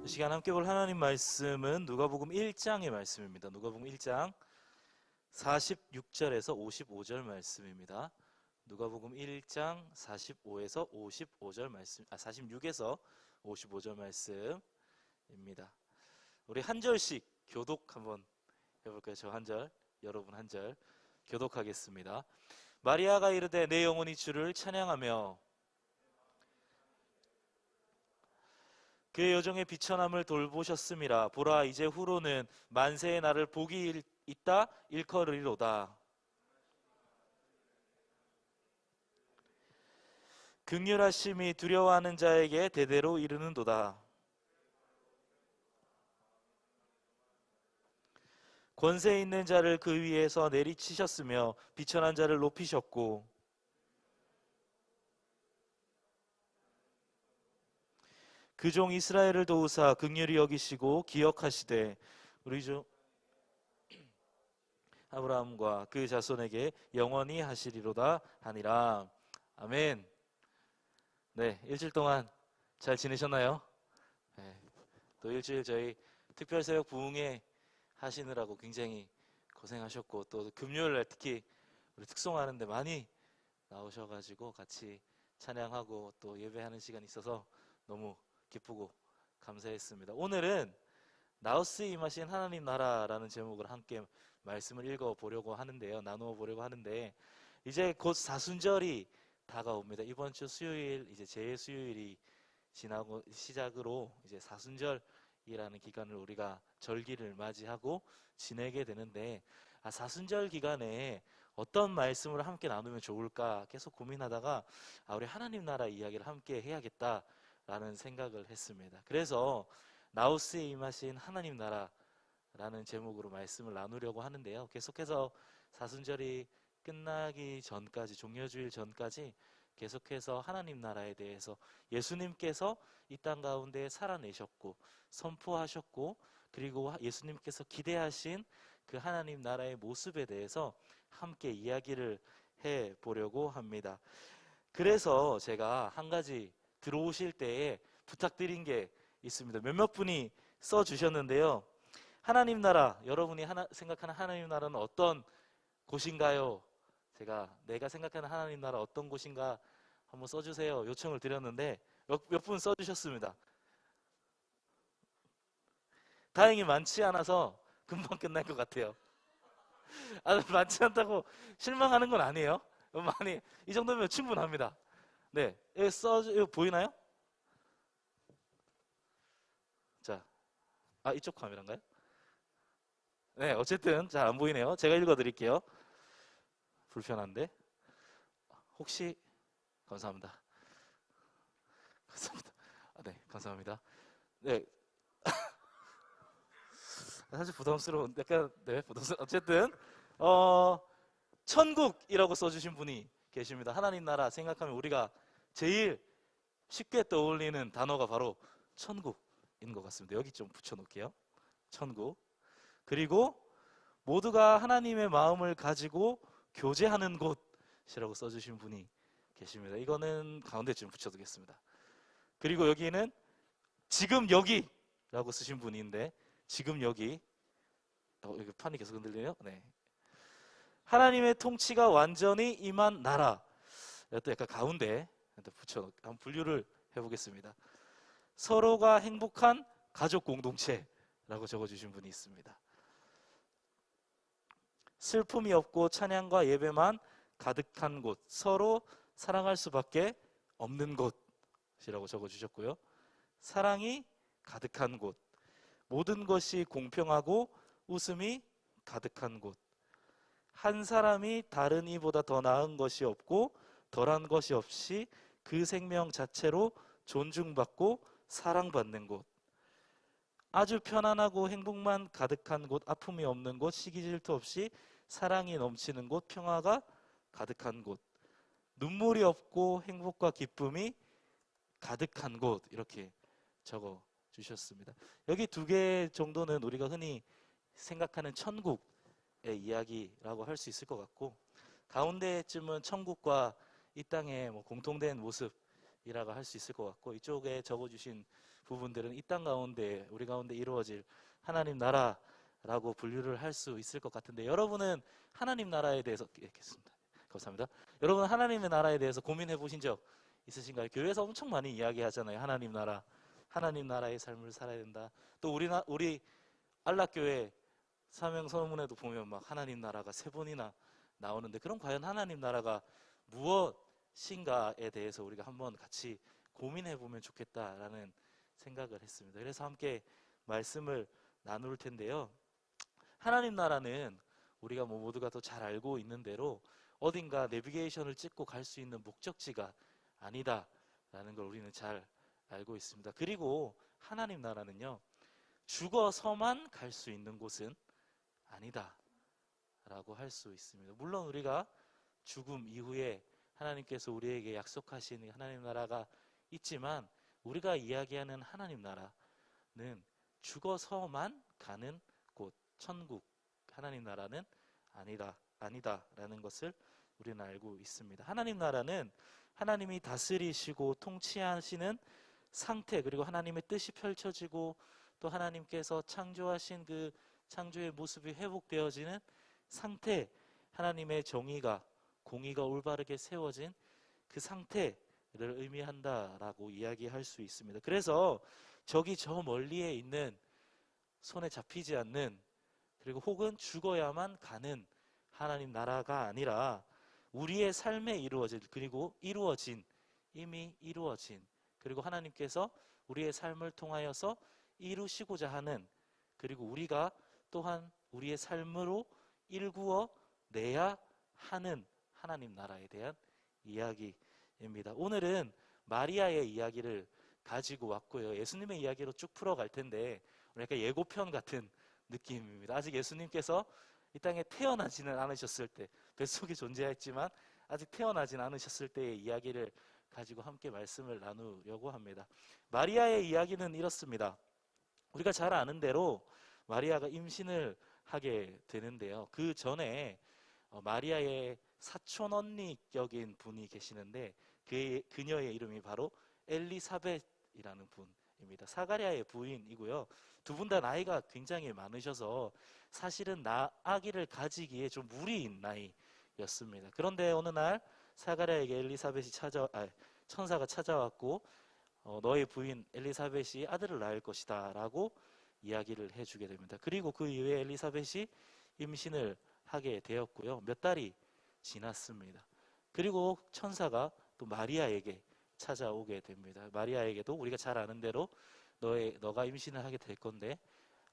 이 시간 함께 볼 하나님 말씀은 누가복음 1장의 말씀입니다. 누가복음 1장 46절에서 55절 말씀입니다. 누가복음 1장 45에서 55절 말씀, 46에서 55절 말씀입니다. 우리 한 절씩 교독 한번 해볼까요? 저 한 절, 여러분 한 절 교독하겠습니다. 마리아가 이르되 내 영혼이 주를 찬양하며 그의 여종의 비천함을 돌보셨음이라. 보라, 이제 후로는 만세의 날을 복이 있다 일컬으리로다. 긍휼하심이 두려워하는 자에게 대대로 이르는도다. 권세 있는 자를 그 위에서 내리치셨으며 비천한 자를 높이셨고 그 종 이스라엘을 도우사 긍휼히 여기시고 기억하시되 우리 주 아브라함과 그 자손에게 영원히 하시리로다 하니라. 아멘. 네, 일주일 동안 잘 지내셨나요? 네, 또 일주일 저희 특별새벽 부흥회 하시느라고 굉장히 고생하셨고, 또 금요일날 특히 우리 특송하는데 많이 나오셔가지고 같이 찬양하고 또 예배하는 시간이 있어서 너무 기쁘고 감사했습니다. 오늘은 나우스에 임하신 하나님 나라라는 제목으로 함께 말씀을 읽어보려고 하는데요. 나누어 보려고 하는데, 이제 곧 사순절이 다가옵니다. 이번 주 수요일 이제 제 수요일이 지나고 시작으로 이제 사순절이라는 기간을 우리가 절기를 맞이하고 지내게 되는데, 사순절 기간에 어떤 말씀을 함께 나누면 좋을까 계속 고민하다가 우리 하나님 나라 이야기를 함께 해야겠다라는 생각을 했습니다. 그래서 나우스에 임하신 하나님 나라라는 제목으로 말씀을 나누려고 하는데요. 계속해서 사순절이 끝나기 전까지, 종려주일 전까지 계속해서 하나님 나라에 대해서 예수님께서 이 땅 가운데 살아내셨고 선포하셨고, 그리고 예수님께서 기대하신 그 하나님 나라의 모습에 대해서 함께 이야기를 해보려고 합니다. 그래서 제가 한 가지 들어오실 때에 부탁드린 게 있습니다. 몇몇 분이 써주셨는데요. 하나님 나라, 여러분이 생각하는 하나님 나라는 어떤 곳인가요? 내가 생각하는 하나님 나라 어떤 곳인가 한번 써주세요 요청을 드렸는데 몇 분 써주셨습니다. 다행히 많지 않아서 금방 끝날 것 같아요. 많지 않다고 실망하는 건 아니에요. 많이, 이 정도면 충분합니다. 네, 여기 보이나요? 자, 이쪽 카메라인가요? 네, 어쨌든 잘 안 보이네요. 제가 읽어드릴게요. 불편한데. 혹시 감사합니다. 감사합니다. 네, 감사합니다. 네, 사실 부담스러운, 약간, 네, 부담스러운. 어쨌든 천국이라고 써주신 분이 계십니다. 하나님 나라 생각하면 우리가 제일 쉽게 떠올리는 단어가 바로 천국인 것 같습니다. 여기 좀 붙여놓을게요. 천국. 그리고 모두가 하나님의 마음을 가지고 교제하는 곳이라고 써주신 분이 계십니다. 이거는 가운데쯤 붙여두겠습니다. 그리고 여기는 지금 여기라고 쓰신 분인데, 지금 여기, 여기 판이 계속 흔들리네요. 네. 하나님의 통치가 완전히 임한 나라. 또 약간 가운데 한번 분류를 해보겠습니다. 서로가 행복한 가족 공동체라고 적어주신 분이 있습니다. 슬픔이 없고 찬양과 예배만 가득한 곳, 서로 사랑할 수밖에 없는 곳이라고 적어주셨고요. 사랑이 가득한 곳, 모든 것이 공평하고 웃음이 가득한 곳, 한 사람이 다른 이보다 더 나은 것이 없고 덜한 것이 없이 그 생명 자체로 존중받고 사랑받는 곳, 아주 편안하고 행복만 가득한 곳, 아픔이 없는 곳, 시기 질투 없이 사랑이 넘치는 곳, 평화가 가득한 곳, 눈물이 없고 행복과 기쁨이 가득한 곳, 이렇게 적어 주셨습니다. 여기 두 개 정도는 우리가 흔히 생각하는 천국의 이야기라고 할 수 있을 것 같고, 가운데쯤은 천국과 이 땅의 공통된 모습이라고 할 수 있을 것 같고, 이쪽에 적어주신 부분들은 이 땅 가운데 우리 가운데 이루어질 하나님 나라라고 분류를 할 수 있을 것 같은데, 여러분은 하나님 나라에 대해서 읽겠습니다. 감사합니다. 여러분 하나님의 나라에 대해서 고민해 보신 적 있으신가요? 교회에서 엄청 많이 이야기하잖아요. 하나님 나라, 하나님 나라의 삶을 살아야 된다. 또 우리 안락교회 사명 서문에도 보면 막 하나님 나라가 3번이나 나오는데, 그럼 과연 하나님 나라가 무엇인가에 대해서 우리가 한번 같이 고민해 보면 좋겠다라는 생각을 했습니다. 그래서 함께 말씀을 나눌 텐데요. 하나님 나라는 우리가 모두가 또 잘 알고 있는 대로 어딘가 내비게이션을 찍고 갈 수 있는 목적지가 아니다라는 걸 우리는 잘 알고 있습니다. 그리고 하나님 나라는요, 죽어서만 갈 수 있는 곳은 아니다 라고 할 수 있습니다. 물론 우리가 죽음 이후에 하나님께서 우리에게 약속하신 하나님 나라가 있지만, 우리가 이야기하는 하나님 나라는 죽어서만 가는 곳, 천국, 하나님 나라는 아니다라는 것을 우리는 알고 있습니다. 하나님 나라는 하나님이 다스리시고 통치하시는 상태, 그리고 하나님의 뜻이 펼쳐지고 또 하나님께서 창조하신 그 창조의 모습이 회복되어지는 상태, 하나님의 정의가, 공의가 올바르게 세워진 그 상태를 의미한다라고 이야기할 수 있습니다. 그래서 저기 저 멀리에 있는, 손에 잡히지 않는, 그리고 혹은 죽어야만 가는 하나님 나라가 아니라 우리의 삶에 이루어질, 그리고 이미 이루어진, 그리고 하나님께서 우리의 삶을 통하여서 이루시고자 하는, 그리고 우리가 또한 우리의 삶으로 일구어 내야 하는 하나님 나라에 대한 이야기입니다. 오늘은 마리아의 이야기를 가지고 왔고요. 예수님의 이야기로 쭉 풀어갈 텐데, 약간 예고편 같은 느낌입니다. 아직 예수님께서 이 땅에 태어나지는 않으셨을 때, 뱃속에 존재했지만 아직 태어나진 않으셨을 때의 이야기를 가지고 함께 말씀을 나누려고 합니다. 마리아의 이야기는 이렇습니다. 우리가 잘 아는 대로 마리아가 임신을 하게 되는데요. 그 전에 마리아의 사촌 언니격인 분이 계시는데, 그녀의 이름이 바로 엘리사벳이라는 분입니다. 사가랴의 부인이고요. 두 분 다 나이가 굉장히 많으셔서 사실은 아기를 가지기에 좀 무리인 나이였습니다. 그런데 어느 날 사가랴에게 천사가 찾아왔고, 너의 부인 엘리사벳이 아들을 낳을 것이다 라고 이야기를 해주게 됩니다. 그리고 그 이후에 엘리사벳이 임신을 하게 되었고요. 몇 달이 지났습니다. 그리고 천사가 또 마리아에게 찾아오게 됩니다. 마리아에게도 우리가 잘 아는 대로 너가 임신을 하게 될 건데,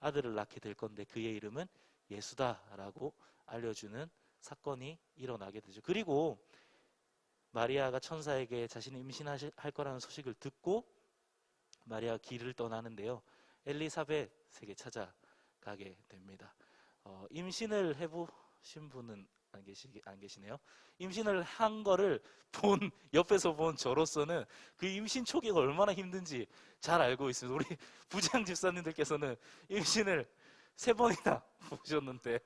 아들을 낳게 될 건데 그의 이름은 예수다라고 알려주는 사건이 일어나게 되죠. 그리고 마리아가 천사에게 자신이 임신할 거라는 소식을 듣고 마리아가 길을 떠나는데요. 엘리사벳에게 찾아가게 됩니다. 임신을 해보신 분은 안 계시네요. 임신을 한 거를 옆에서 본 저로서는 그 임신 초기가 얼마나 힘든지 잘 알고 있습니다. 우리 부장 집사님들께서는 임신을 3번이나 보셨는데,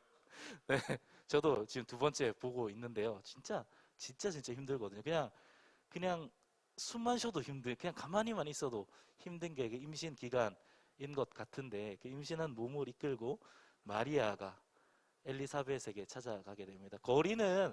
네, 저도 지금 2번째 보고 있는데요. 진짜 힘들거든요. 그냥 숨만 쉬어도 그냥 가만히만 있어도 힘든 게 임신 기간인 것 같은데, 그 임신한 몸을 이끌고 마리아가 엘리사벳에게 찾아가게 됩니다. 거리는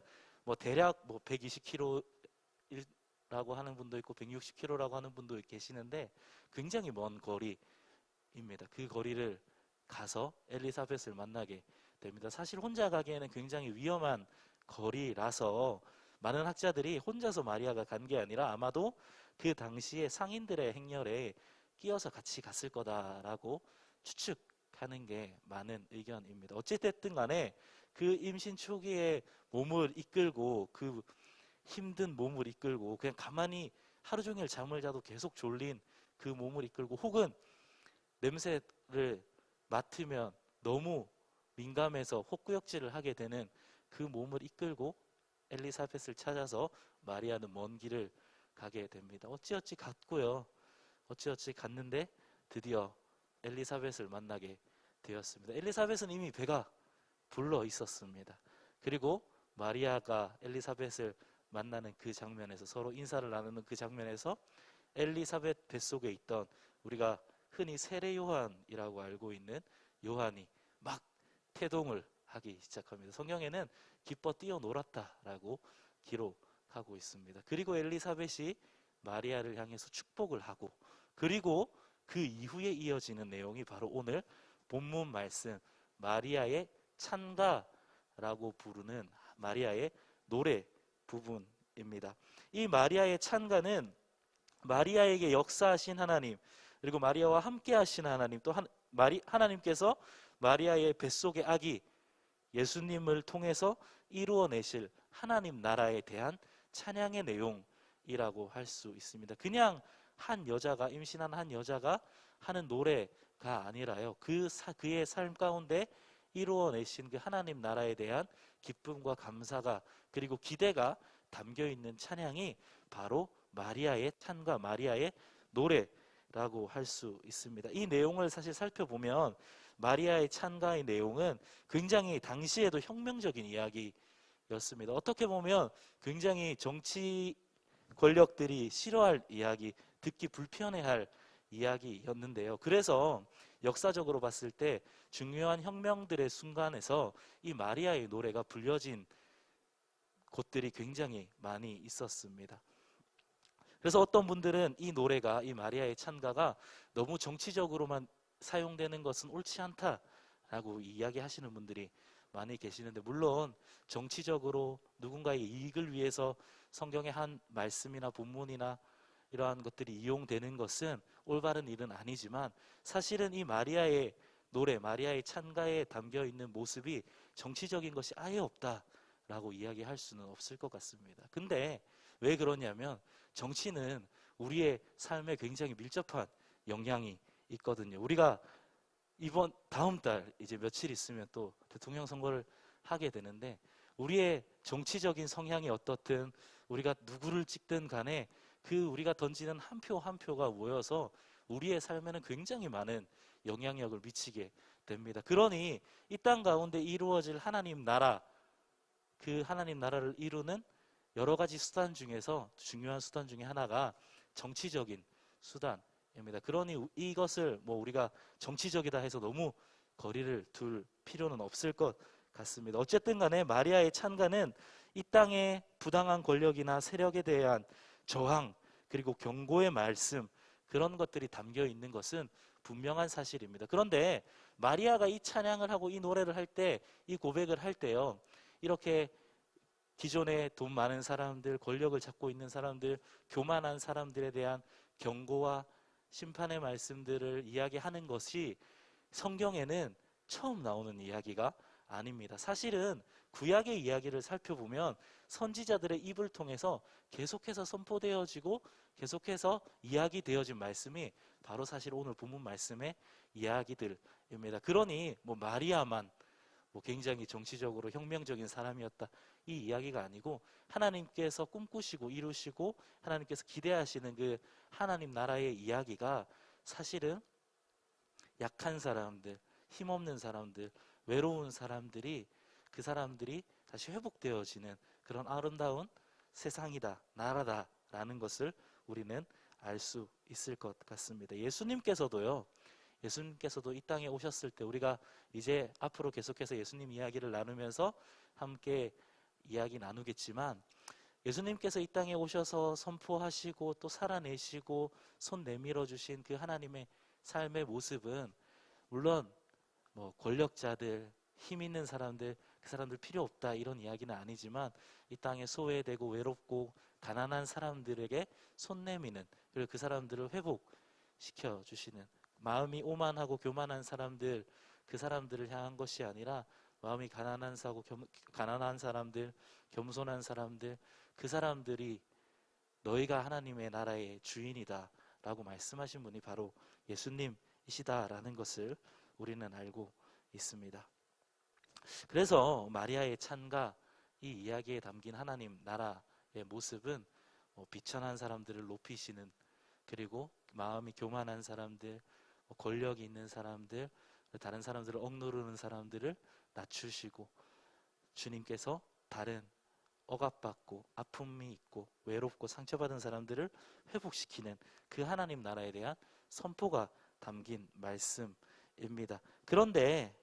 대략 120km라고 하는 분도 있고 160km라고 하는 분도 계시는데 굉장히 먼 거리입니다. 그 거리를 가서 엘리사벳을 만나게 됩니다. 사실 혼자 가기에는 굉장히 위험한 거리라서 많은 학자들이 혼자서 마리아가 간 게 아니라 아마도 그 당시에 상인들의 행렬에 끼어서 같이 갔을 거다라고 추측하는 게 많은 의견입니다. 어찌됐든 간에 그 임신 초기에 몸을 이끌고, 그 힘든 몸을 이끌고 그냥 가만히 하루 종일 잠을 자도 계속 졸린 그 몸을 이끌고, 혹은 냄새를 맡으면 너무 민감해서 헛구역질을 하게 되는 그 몸을 이끌고 엘리사벳을 찾아서 마리아는 먼 길을 가게 됩니다. 어찌어찌 갔는데 드디어 엘리사벳을 만나게 되었습니다. 엘리사벳은 이미 배가 불러 있었습니다. 그리고 마리아가 엘리사벳을 만나는 그 장면에서, 서로 인사를 나누는 그 장면에서 엘리사벳 뱃속에 있던 우리가 흔히 세례 요한이라고 알고 있는 요한이 막 태동을 하기 시작합니다. 성경에는 기뻐 뛰어놀았다라고 기록하고 있습니다. 그리고 엘리사벳이 마리아를 향해서 축복을 하고, 그리고 그 이후에 이어지는 내용이 바로 오늘 본문 말씀 마리아의 찬가라고 부르는 마리아의 노래 부분입니다. 이 마리아의 찬가는 마리아에게 역사하신 하나님, 그리고 마리아와 함께 하신 하나님, 또 하나님께서 마리아의 뱃속의 아기 예수님을 통해서 이루어내실 하나님 나라에 대한 찬양의 내용이라고 할 수 있습니다. 그냥 한 여자가, 임신한 한 여자가 하는 노래가 아니라요, 그의 삶 가운데 이루어내신 그 하나님 나라에 대한 기쁨과 감사가, 그리고 기대가 담겨 있는 찬양이 바로 마리아의 찬가, 마리아의 노래라고 할 수 있습니다. 이 내용을 사실 살펴보면 마리아의 찬가의 내용은 굉장히 당시에도 혁명적인 이야기였습니다. 어떻게 보면 굉장히 정치 권력들이 싫어할 이야기, 듣기 불편해할 이야기였는데요. 그래서 역사적으로 봤을 때 중요한 혁명들의 순간에서 이 마리아의 노래가 불려진 곳들이 굉장히 많이 있었습니다. 그래서 어떤 분들은 이 노래가, 이 마리아의 찬가가 너무 정치적으로만 사용되는 것은 옳지 않다라고 이야기하시는 분들이 많이 계시는데, 물론 정치적으로 누군가의 이익을 위해서 성경의 한 말씀이나 본문이나 이러한 것들이 이용되는 것은 올바른 일은 아니지만, 사실은 이 마리아의 노래, 마리아의 찬가에 담겨 있는 모습이 정치적인 것이 아예 없다라고 이야기할 수는 없을 것 같습니다. 근데 왜 그러냐면 정치는 우리의 삶에 굉장히 밀접한 영향이 있거든요. 우리가 다음 달 이제 며칠 있으면 또 대통령 선거를 하게 되는데, 우리의 정치적인 성향이 어떻든 우리가 누구를 찍든 간에 그 우리가 던지는 한 표 한 표가 모여서 우리의 삶에는 굉장히 많은 영향력을 미치게 됩니다. 그러니 이 땅 가운데 이루어질 하나님 나라, 그 하나님 나라를 이루는 여러 가지 수단 중에서 중요한 수단 중에 하나가 정치적인 수단입니다. 그러니 이것을 우리가 정치적이다 해서 너무 거리를 둘 필요는 없을 것 같습니다. 어쨌든 간에 마리아의 찬가는 이 땅의 부당한 권력이나 세력에 대한 저항, 그리고 경고의 말씀, 그런 것들이 담겨 있는 것은 분명한 사실입니다. 그런데 마리아가 이 찬양을 하고 이 노래를 할 때, 이 고백을 할 때요, 이렇게 기존에 돈 많은 사람들, 권력을 잡고 있는 사람들, 교만한 사람들에 대한 경고와 심판의 말씀들을 이야기하는 것이 성경에는 처음 나오는 이야기가 아닙니다. 사실은 구약의 이야기를 살펴보면 선지자들의 입을 통해서 계속해서 선포되어지고 계속해서 이야기되어진 말씀이 바로 사실 오늘 본문 말씀의 이야기들입니다. 그러니 마리아만 굉장히 정치적으로 혁명적인 사람이었다, 이 이야기가 아니고, 하나님께서 꿈꾸시고 이루시고 하나님께서 기대하시는 그 하나님 나라의 이야기가 사실은 약한 사람들, 힘없는 사람들, 외로운 사람들이, 그 사람들이 다시 회복되어지는 그런 아름다운 세상이다, 나라다라는 것을 우리는 알 수 있을 것 같습니다. 예수님께서도 이 땅에 오셨을 때, 우리가 이제 앞으로 계속해서 예수님 이야기를 나누면서 함께 이야기 나누겠지만, 예수님께서 이 땅에 오셔서 선포하시고 또 살아내시고 손 내밀어 주신 그 하나님의 삶의 모습은, 물론 권력자들, 힘 있는 사람들, 그 사람들 필요 없다, 이런 이야기는 아니지만, 이 땅에 소외되고 외롭고 가난한 사람들에게 손 내미는, 그리고 그 사람들을 회복시켜 주시는, 마음이 오만하고 교만한 사람들, 그 사람들을 향한 것이 아니라 마음이 가난한 사람들, 겸손한 사람들, 그 사람들이 너희가 하나님의 나라의 주인이다 라고 말씀하신 분이 바로 예수님이시다라는 것을 우리는 알고 있습니다. 그래서 마리아의 찬가, 이 이야기에 담긴 하나님 나라의 모습은 비천한 사람들을 높이시는, 그리고 마음이 교만한 사람들, 권력이 있는 사람들, 다른 사람들을 억누르는 사람들을 낮추시고, 주님께서 다른 억압받고 아픔이 있고 외롭고 상처받은 사람들을 회복시키는 그 하나님 나라에 대한 선포가 담긴 말씀입니다. 그런데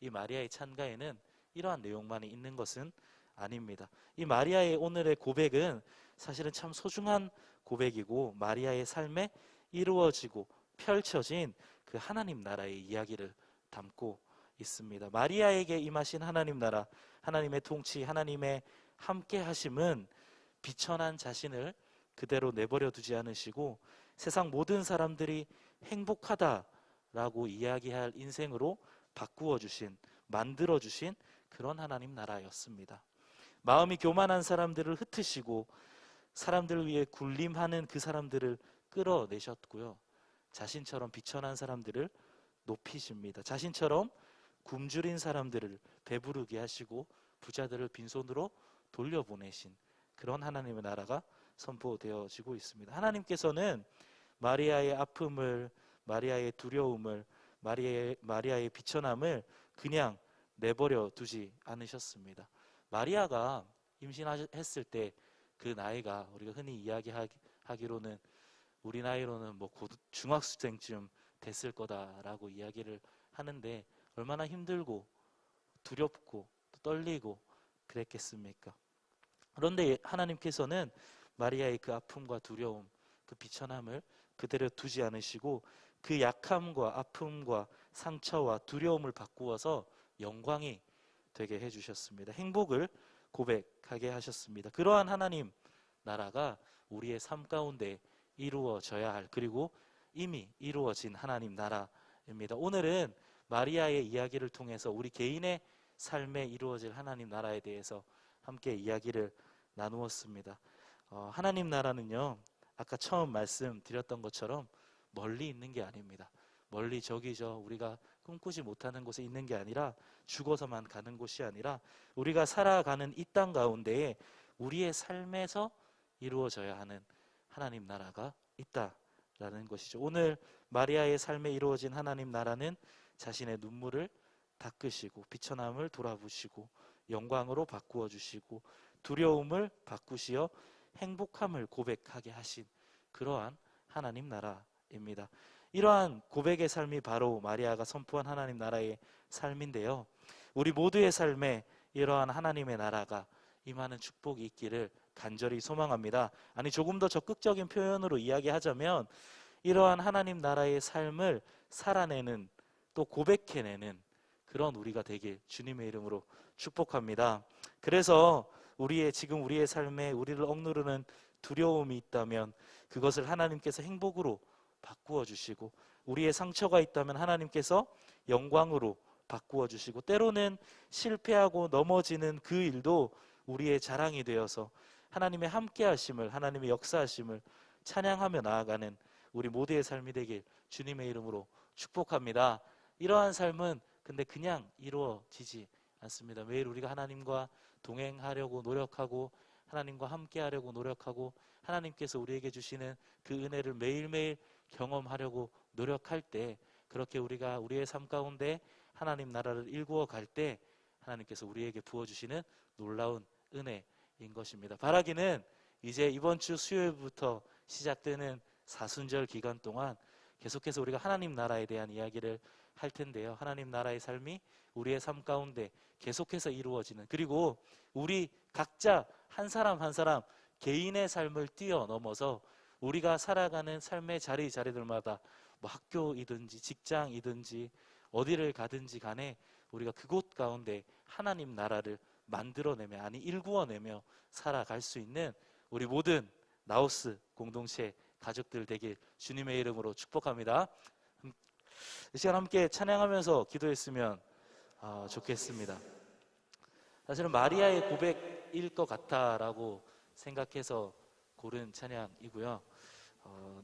이 마리아의 찬가에는 이러한 내용만이 있는 것은 아닙니다. 이 마리아의 오늘의 고백은 사실은 참 소중한 고백이고 마리아의 삶에 이루어지고 펼쳐진 그 하나님 나라의 이야기를 담고 있습니다. 마리아에게 임하신 하나님 나라, 하나님의 통치, 하나님의 함께 하심은 비천한 자신을 그대로 내버려 두지 않으시고 세상 모든 사람들이 행복하다라고 이야기할 인생으로 바꾸어 주신, 만들어 주신 그런 하나님 나라였습니다. 마음이 교만한 사람들을 흩으시고 사람들을 위해 군림하는 그 사람들을 끌어내셨고요. 자신처럼 비천한 사람들을 높이십니다. 자신처럼 굶주린 사람들을 배부르게 하시고 부자들을 빈손으로 돌려보내신 그런 하나님의 나라가 선포되어지고 있습니다. 하나님께서는 마리아의 아픔을, 마리아의 두려움을, 마리아의 비천함을 그냥 내버려 두지 않으셨습니다. 마리아가 임신했을 때 그 나이가 우리가 흔히 이야기하기로는 우리 나이로는 뭐 곧 중학생쯤 됐을 거다라고 이야기를 하는데 얼마나 힘들고 두렵고 떨리고 그랬겠습니까? 그런데 하나님께서는 마리아의 그 아픔과 두려움, 그 비천함을 그대로 두지 않으시고 그 약함과 아픔과 상처와 두려움을 바꾸어서 영광이 되게 해주셨습니다. 행복을 고백하게 하셨습니다. 그러한 하나님 나라가 우리의 삶 가운데 이루어져야 할, 그리고 이미 이루어진 하나님 나라입니다. 오늘은 마리아의 이야기를 통해서 우리 개인의 삶에 이루어질 하나님 나라에 대해서 함께 이야기를 나누었습니다. 하나님 나라는요, 아까 처음 말씀드렸던 것처럼 멀리 있는 게 아닙니다. 멀리 저기 우리가 꿈꾸지 못하는 곳에 있는 게 아니라, 죽어서만 가는 곳이 아니라 우리가 살아가는 이 땅 가운데에 우리의 삶에서 이루어져야 하는 하나님 나라가 있다라는 것이죠. 오늘 마리아의 삶에 이루어진 하나님 나라는 자신의 눈물을 닦으시고 비천함을 돌아보시고 영광으로 바꾸어 주시고 두려움을 바꾸시어 행복함을 고백하게 하신 그러한 하나님 나라입니다. 이러한 고백의 삶이 바로 마리아가 선포한 하나님 나라의 삶인데요. 우리 모두의 삶에 이러한 하나님의 나라가 임하는 축복이 있기를 간절히 소망합니다. 아니, 조금 더 적극적인 표현으로 이야기하자면 이러한 하나님 나라의 삶을 살아내는, 또 고백해내는 그런 우리가 되길 주님의 이름으로 축복합니다. 그래서 지금 우리의 삶에 우리를 억누르는 두려움이 있다면 그것을 하나님께서 행복으로 바꾸어 주시고, 우리의 상처가 있다면 하나님께서 영광으로 바꾸어 주시고, 때로는 실패하고 넘어지는 그 일도 우리의 자랑이 되어서 하나님의 함께하심을, 하나님의 역사하심을 찬양하며 나아가는 우리 모두의 삶이 되길 주님의 이름으로 축복합니다. 이러한 삶은 근데 그냥 이루어지지 않습니다. 매일 우리가 하나님과 동행하려고 노력하고 하나님과 함께하려고 노력하고 하나님께서 우리에게 주시는 그 은혜를 매일매일 경험하려고 노력할 때, 그렇게 우리가 우리의 삶 가운데 하나님 나라를 일구어 갈 때 하나님께서 우리에게 부어주시는 놀라운 은혜인 것입니다. 바라기는 이제 이번 주 수요일부터 시작되는 사순절 기간 동안 계속해서 우리가 하나님 나라에 대한 이야기를 할 텐데요. 하나님 나라의 삶이 우리의 삶 가운데 계속해서 이루어지는, 그리고 우리 각자 한 사람 한 사람 개인의 삶을 뛰어넘어서 우리가 살아가는 삶의 자리들마다 뭐 학교이든지 직장이든지 어디를 가든지 간에 우리가 그곳 가운데 하나님 나라를 만들어내며, 아니 일구어내며 살아갈 수 있는 우리 모든 나우스 공동체 가족들 되길 주님의 이름으로 축복합니다. 이 시간 함께 찬양하면서 기도했으면 좋겠습니다. 사실은 마리아의 고백일 것 같다라고 생각해서 고른 찬양이고요.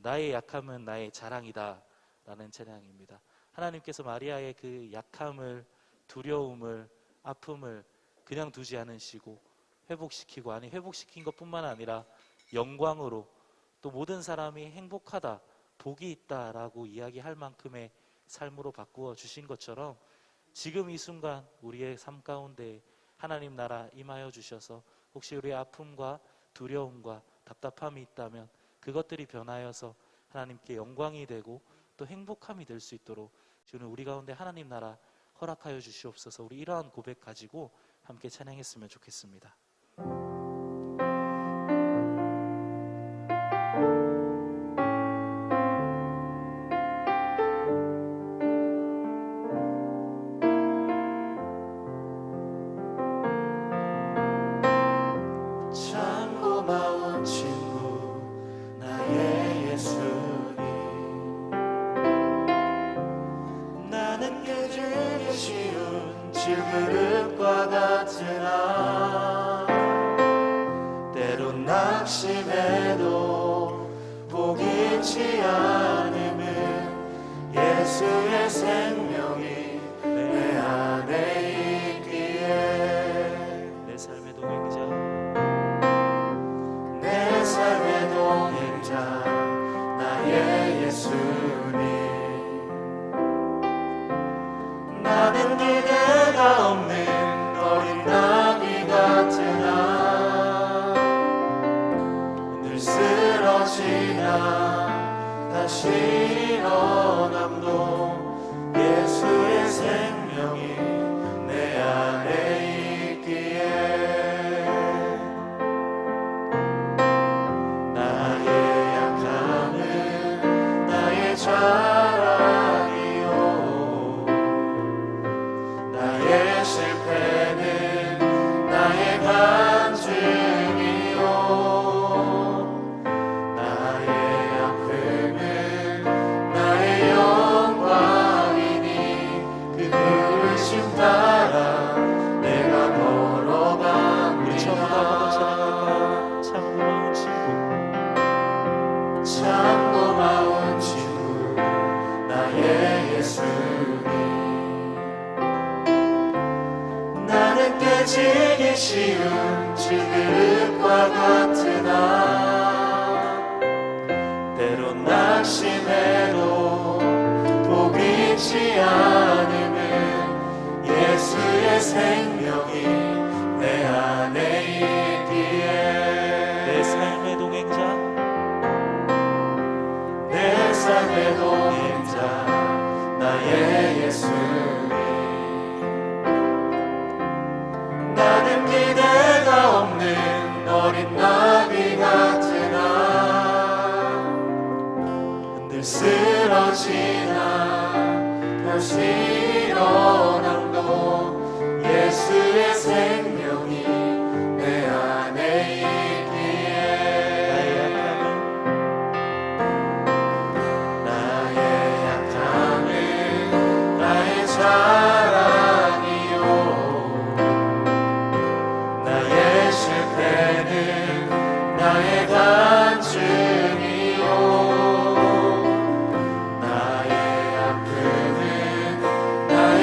나의 약함은 나의 자랑이다 라는 찬양입니다. 하나님께서 마리아의 그 약함을, 두려움을, 아픔을 그냥 두지 않으시고 회복시키고, 아니 회복시킨 것뿐만 아니라 영광으로, 또 모든 사람이 행복하다, 복이 있다라고 이야기할 만큼의 삶으로 바꾸어 주신 것처럼 지금 이 순간 우리의 삶 가운데 하나님 나라 임하여 주셔서 혹시 우리의 아픔과 두려움과 답답함이 있다면 그것들이 변하여서 하나님께 영광이 되고 또 행복함이 될 수 있도록 주는 우리 가운데 하나님 나라 허락하여 주시옵소서. 우리 이러한 고백 가지고 함께 찬양했으면 좋겠습니다. 참 고마운 친구 나의 예수님, 나는 깨지기 쉬운 질그릇과 같으나 때론 낙심해도 포기치 않음은 예수의 생명이 내 안에 있기에 내 삶의 동행자, 내 삶의 동행자 나의 예수님, 나는 기대가 없는 어린 나비 같으나 늘 쓰러지나 다시 일어남도 예수의 생명이 내 안에 있기에 나의 약함은 나의 자랑이요, 나의 실패는 나의 간증이요, 나의 아픔은 나의 영광이니 그 부르심 따라 내가 걸어갑니다. 참 고마운 친구, 참 고마운 친구 나의 예수님, 나는 깨지기 쉬운 질그릇과 같으나 때론 낙심해도 포기치 않음은 예수의 생명이 내 안에 있기에 내 삶의 동행자, 내 삶의 동행자 나의 예수님, 나는 기대가 없는 어린 나비 같으나 늘 쓰러지나 다시 일어남도 예수의 생명이 내 안에 있기에 나의 약함은 나의 자랑이요, 나의 실패는 나의 간증이요, 나의 아픔은 나의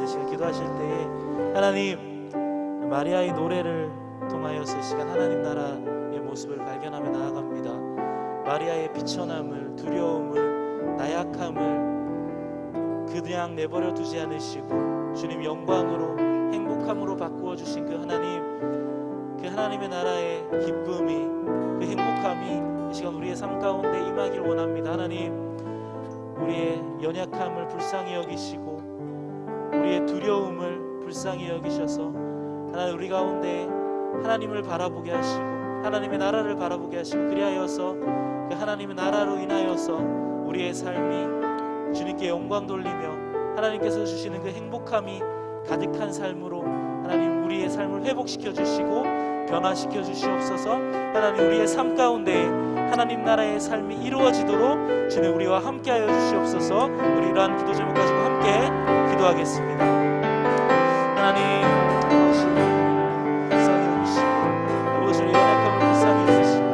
기도하시는 시간 기도하실 때에 하나님 마리아의 노래를 통하여서 이 시간 하나님 나라의 모습을 발견하며 나아갑니다. 마리아의 비천함을, 두려움을, 나약함을 그냥 내버려 두지 않으시고 주님 영광으로 행복함으로 바꾸어 주신 그 하나님, 그 하나님의 나라의 기쁨이, 그 행복함이 이 시간 우리의 삶 가운데 임하길 원합니다. 하나님, 우리의 연약함을 불쌍히 여기시고 우리의 두려움을 불쌍히 여기셔서 하나님 우리 가운데 하나님을 바라보게 하시고 하나님의 나라를 바라보게 하시고 그리하여서 그 하나님의 나라로 인하여서 우리의 삶이 주님께 영광 돌리며 하나님께서 주시는 그 행복함이 가득한 삶으로 하나님 우리의 삶을 회복시켜 주시고 변화시켜 주시옵소서. 하나님 우리의 삶 가운데 하나님 나라의 삶이 이루어지도록 주님 우리와 함께하여 주시옵소서. 우리 이러한 기도 제목 가지고 함께 기도하겠습니다. 하나님 아버지 불쌍히 여기시고 아버지 우리의 연약함을 불쌍히 여기시고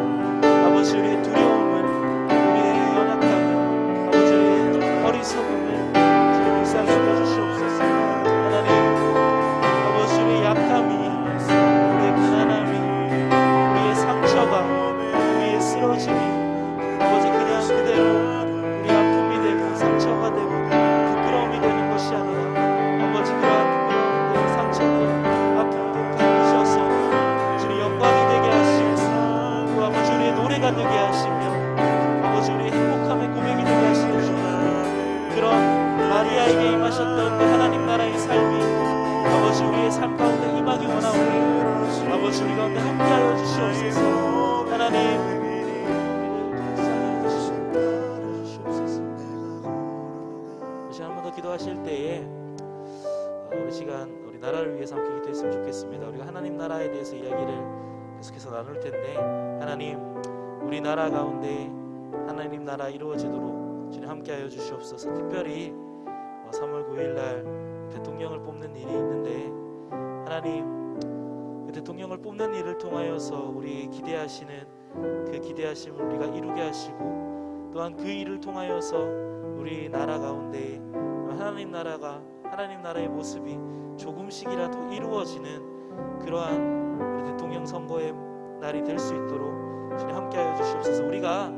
아버지 우리의 두려움을 우리의 연약함을 아버지 우리의 어리석음을 주님 불쌍히 여겨주시옵소서. 하나님 아버지 우리의 약함이 우리의 가난함이 우리의 상처가 우리의 쓰러짐이 아버지 그냥 그대로 우리 아픔이 되고 상처가 되고 부끄러움이 되는 것이 아니라 아버지 그러한 부끄러움들 상처들 아픔들 가지셔서 주님 영광이 되게 하시고 또 아버지 우리의 노래가 되게 하시며 아버지 우리의 행복함의 고백이 되게 하시는 주님 그런 마리아에게 임하셨던 그 하나님 나라의 삶이 아버지 우리의 삶 가운데 임하기 원하오니 아버지 우리 가운데 함께하여 주시옵소서. 하나님 한 번 더 기도하실 때에 우리 시간 우리 나라를 위해서 함께 기도했으면 좋겠습니다. 우리가 하나님 나라에 대해서 이야기를 계속해서 나눌 텐데 하나님 우리 나라 가운데 하나님 나라 이루어지도록 주님 함께하여 주시옵소서. 특별히 3월 9일 날 대통령을 뽑는 일이 있는데 하나님 그 대통령을 뽑는 일을 통하여서 우리 기대하시는 그 기대하심을 우리가 이루게 하시고 또한 그 일을 통하여서 우리 나라 가운데 하나님 나라의 모습이 조금씩이라도 이루어지는 그러한 우리 대통령 선거의 날이 될 수 있도록 주님 함께하여 주시옵소서. 우리가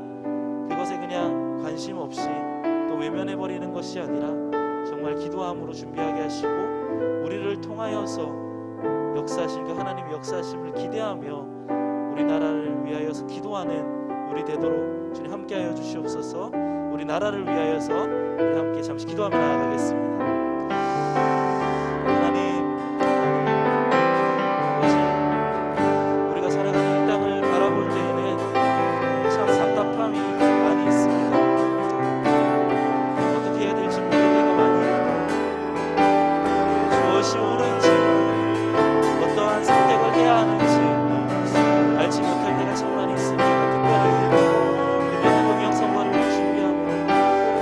그것에 그냥 관심 없이 또 외면해버리는 것이 아니라 정말 기도함으로 준비하게 하시고 우리를 통하여서 역사하신 그 하나님의 역사하심을 기대하며 우리 나라를 위하여서 기도하는 우리 되도록 주님 함께하여 주시옵소서. 우리 나라를 위하여서 우리 함께 잠시 기도하며 나아가겠습니다. 하나님 아버지 우리가 살아가는 이 땅을 바라볼 때에는 참 답답함이 많이 있습니다. 어떻게 해야 될지 모를 때가 많이 무엇이 옳은지 어떠한 선택을 해야 하는지 알지 못할 때가 참 많이 있습니다. 특별히 대통령 선거를 준비하고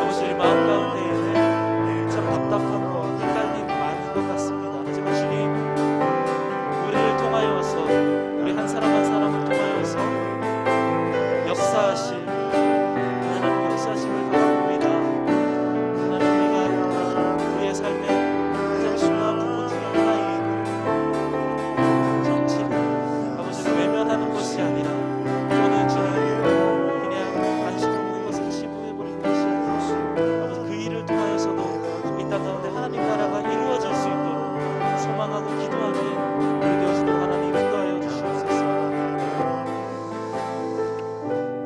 아버지 우리 마음 가운데에는 참 답답함과 헷갈림이 많은 것 같습니다. 하지만 주님 우리를 통하여서 우리 한 사람 한 사람을 통하여서 역사하실 하나님 역사하심을 바랍니다. 하나님 우리가 우리의 삶에 가장 중요한 부분 중에 하나인 정치 아버지를 외면하는 것이 아니라 또는 주님 그냥 관심 없는 것을 치부해버리는 것이 아니라 아버지 그 일을 통하여서도 이 땅 가운데 하나님 나라가 이루어질 수 있도록 소망하고 기도하는 우리 되어지도록 하나님 인도하여 주시옵소서.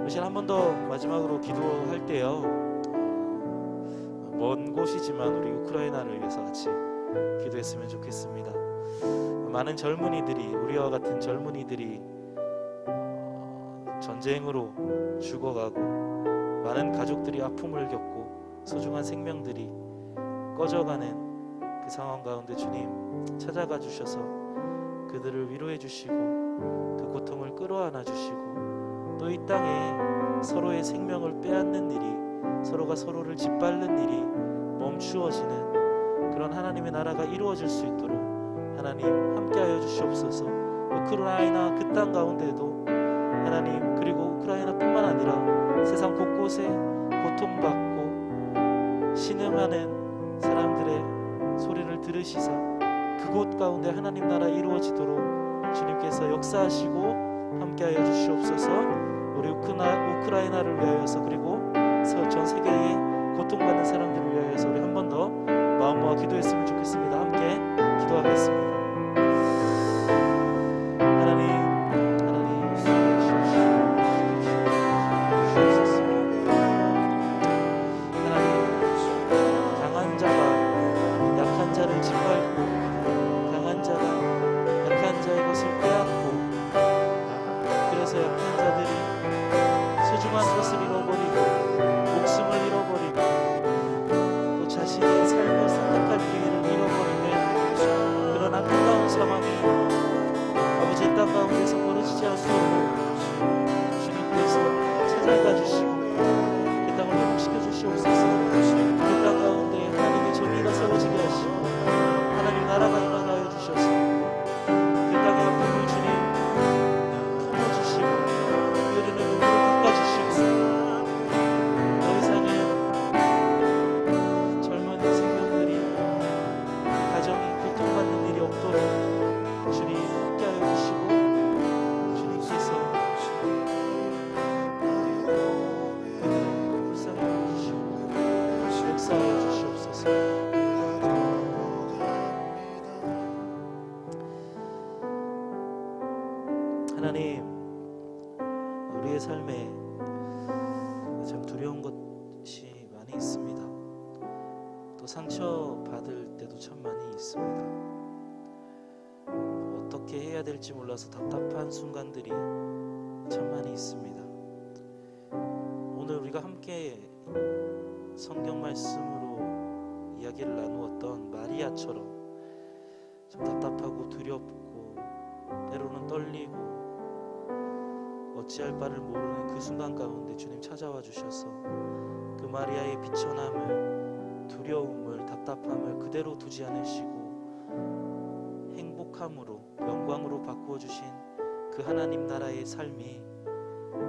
우리 한 번 더 마지막으로 기도할 때요 먼 곳이지만 우리 우크라이나를 위해서 같이 기도했으면 좋겠습니다. 많은 젊은이들이 우리와 같은 젊은이들이 전쟁으로 죽어가고 많은 가족들이 아픔을 겪고 소중한 생명들이 꺼져가는 그 상황 가운데 주님 찾아가 주셔서 그들을 위로해 주시고 그 고통을 끌어안아 주시고 또 이 땅에 서로의 생명을 빼앗는 일이 서로가 서로를 짓밟는 일이 멈추어지는 그런 하나님의 나라가 이루어질 수 있도록 하나님 함께하여 주시옵소서. 우크라이나 그 땅 가운데도 하나님 그리고 우크라이나뿐만 아니라 세상 곳곳에 고통받고 신음하는 사람들의 소리를 들으시사 그곳 가운데 하나님 나라 이루어지도록 주님께서 역사하시고 함께하여 주시옵소서. 우리 우크라이나를 위하여서 그리고 전 세계의 고통받는 사람들을 위하여서 우리 한 번 더 마음 모아 기도했으면 좋겠습니다. 함께 기도하겠습니다. 하나님, 우리의 삶에 참 두려운 것이 많이 있습니다. 또 상처 받을 때도 참 많이 있습니다. 어떻게 해야 될지 몰라서 답답한 순간들이 참 많이 있습니다. 오늘 우리가 함께 성경 말씀으로 이야기를 나누었던 마리아처럼 좀 답답하고 두렵고 때로는 떨리고 어찌할 바를 모르는 그 순간 가운데 주님 찾아와 주셔서 그 마리아의 비천함을, 두려움을, 답답함을 그대로 두지 않으시고 행복함으로, 영광으로 바꾸어 주신 그 하나님 나라의 삶이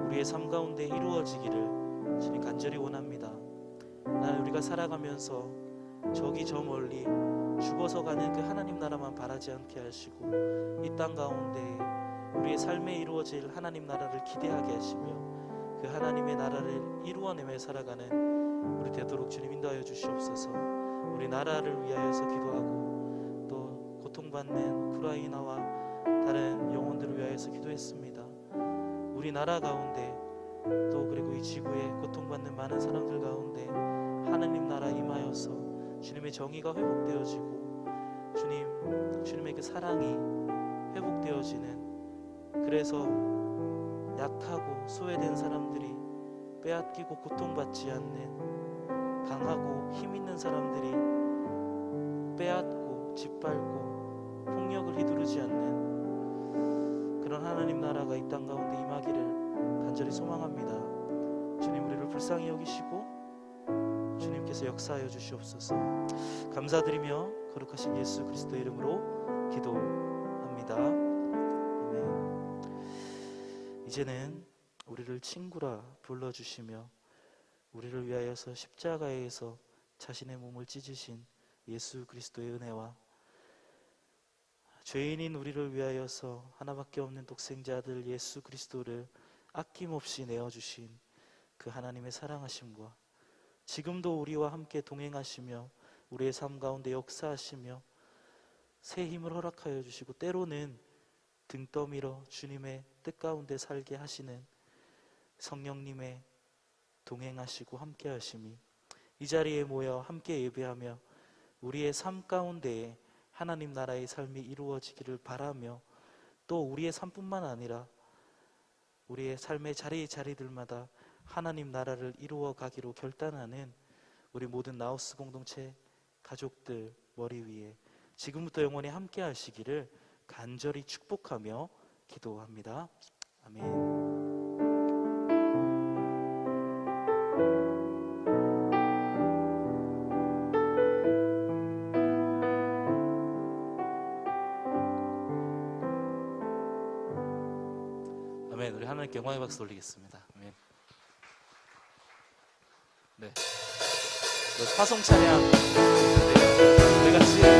우리의 삶 가운데 이루어지기를 주님 간절히 원합니다. 하나님, 우리가 살아가면서 저기 저 멀리 죽어서 가는 그 하나님 나라만 바라지 않게 하시고 이 땅 가운데 우리의 삶에 이루어질 하나님 나라를 기대하게 하시며 그 하나님의 나라를 이루어내며 살아가는 우리 되도록 주님 인도하여 주시옵소서. 우리 나라를 위하여서 기도하고 또 고통받는 우크라이나와 다른 영혼들을 위하여서 기도했습니다. 우리 나라 가운데 또 그리고 이 지구에 고통받는 많은 사람들 가운데 하나님 나라 임하여서 주님의 정의가 회복되어지고 주님의 그 사랑이 회복되어지는, 그래서 약하고 소외된 사람들이 빼앗기고 고통받지 않는, 강하고 힘있는 사람들이 빼앗고 짓밟고 폭력을 휘두르지 않는 그런 하나님 나라가 이 땅 가운데 임하기를 간절히 소망합니다. 주님, 우리를 불쌍히 여기시고 주님께서 역사하여 주시옵소서. 감사드리며 거룩하신 예수 그리스도의 이름으로 기도합니다. 이제는 우리를 친구라 불러주시며 우리를 위하여서 십자가에서 자신의 몸을 찢으신 예수 그리스도의 은혜와 죄인인 우리를 위하여서 하나밖에 없는 독생자 아들 예수 그리스도를 아낌없이 내어주신 그 하나님의 사랑하심과 지금도 우리와 함께 동행하시며 우리의 삶 가운데 역사하시며 새 힘을 허락하여 주시고 때로는 등 떠밀어 주님의 뜻 가운데 살게 하시는 성령님의 동행하시고 함께 하심이 이 자리에 모여 함께 예배하며 우리의 삶 가운데에 하나님 나라의 삶이 이루어지기를 바라며 또 우리의 삶뿐만 아니라 우리의 삶의 자리들마다 하나님 나라를 이루어 가기로 결단하는 우리 모든 나우스 공동체 가족들 머리 위에 지금부터 영원히 함께 하시기를 간절히 축복하며 기도합니다. 아멘. 아멘. 우리 하나님께 영광의 박수 올리겠습니다. 아멘. 네. 파송 찬양. 내가 지혜